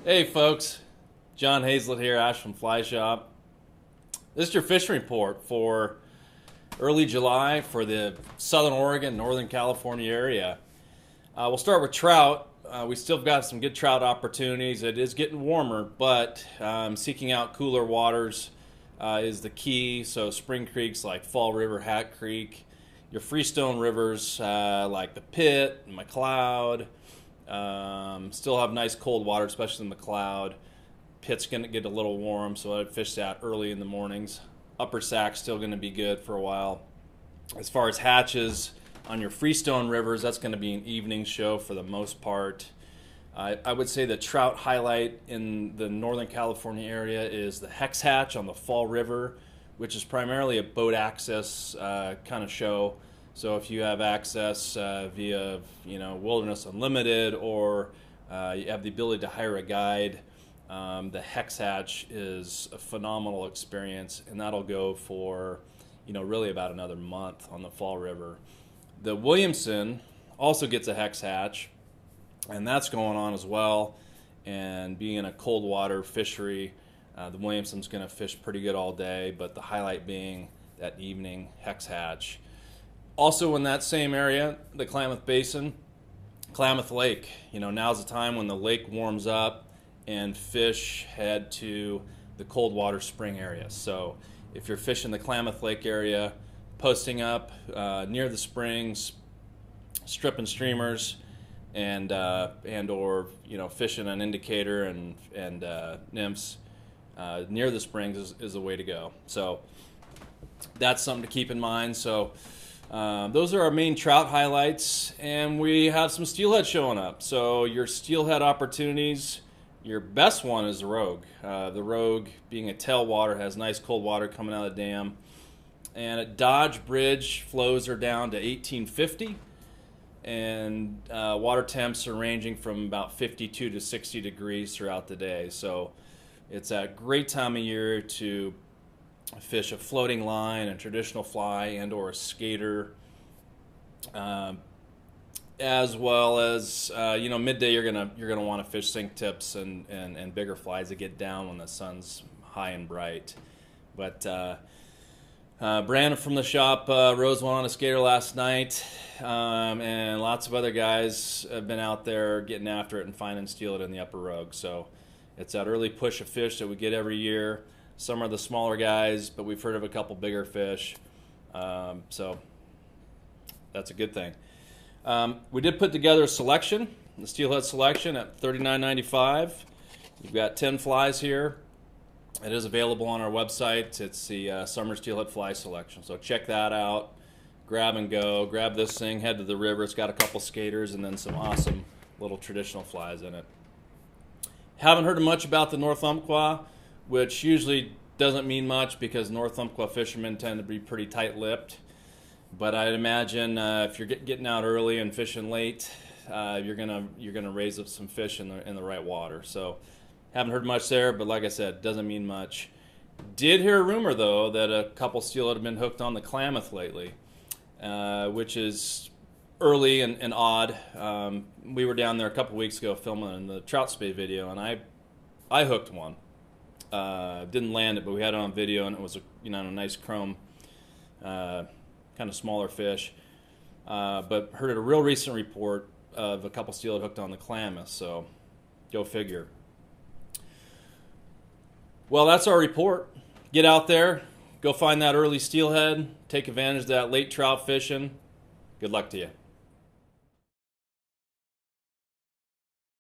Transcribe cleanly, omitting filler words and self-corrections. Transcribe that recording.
Hey folks, John Hazlett here, Ashland Fly Shop. This is your fishing report for early July for the Southern Oregon, Northern California area. We'll start with trout. We still got some good trout opportunities. It is getting warmer, but seeking out cooler waters is the key. So spring creeks like Fall River, Hat Creek, your freestone rivers like the Pit, McLeod, still have nice cold water, especially in McLeod. Pit's going to get a little warm, so I'd fish that early in the mornings. Upper Sack's still going to be good for a while. As far as hatches on your freestone rivers, that's going to be an evening show for the most part. I would say the trout highlight in the Northern California area is the hex hatch on the Fall River, which is primarily a boat access kind of show. So if you have access via Wilderness Unlimited, or you have the ability to hire a guide, the hex hatch is a phenomenal experience, and that'll go for really about another month on the Fall River. The Williamson also gets a hex hatch, and that's going on as well. And being a cold water fishery, the Williamson's going to fish pretty good all day, but the highlight being that evening hex hatch. Also in that same area, the Klamath Basin, Klamath Lake. Now's the time when the lake warms up and fish head to the cold water spring area. So if you're fishing the Klamath Lake area, posting up near the springs, stripping streamers, and or fishing an indicator and nymphs near the springs is the way to go. So that's something to keep in mind. So those are our main trout highlights, and we have some steelhead showing up. So your steelhead opportunities, your best one is the Rogue. The Rogue, being a tailwater, has nice cold water coming out of the dam. And at Dodge Bridge, flows are down to 1850, and water temps are ranging from about 52 to 60 degrees throughout the day. So it's a great time of year to fish a floating line, a traditional fly, and or a skater, as well as midday you're gonna want to fish sink tips and bigger flies that get down when the sun's high and bright. But Brandon from the shop rose one on a skater last night, and lots of other guys have been out there getting after it and finding steelhead in the upper Rogue. So it's that early push of fish that we get every year. Some are the smaller guys, but we've heard of a couple bigger fish. So that's a good thing. We did put together a selection, the steelhead selection at $39.95. You've got 10 flies here. It is available on our website. It's the Summer Steelhead Fly Selection. So check that out. Grab and go. Grab this thing, head to the river. It's got a couple skaters and then some awesome little traditional flies in it. Haven't heard much about the North Umpqua, which usually doesn't mean much because North Umpqua fishermen tend to be pretty tight-lipped. But I'd imagine if you're getting out early and fishing late, you're gonna raise up some fish in the right water. So haven't heard much there, but like I said, doesn't mean much. Did hear a rumor though that a couple steelhead have been hooked on the Klamath lately, which is early and odd. We were down there a couple weeks ago filming the trout spay video, and I hooked one. Didn't land it, but we had it on video, and it was a nice chrome, kind of smaller fish. But heard a real recent report of a couple steelhead hooked on the Klamath, so go figure. Well, that's our report. Get out there, go find that early steelhead, take advantage of that late trout fishing. Good luck to you.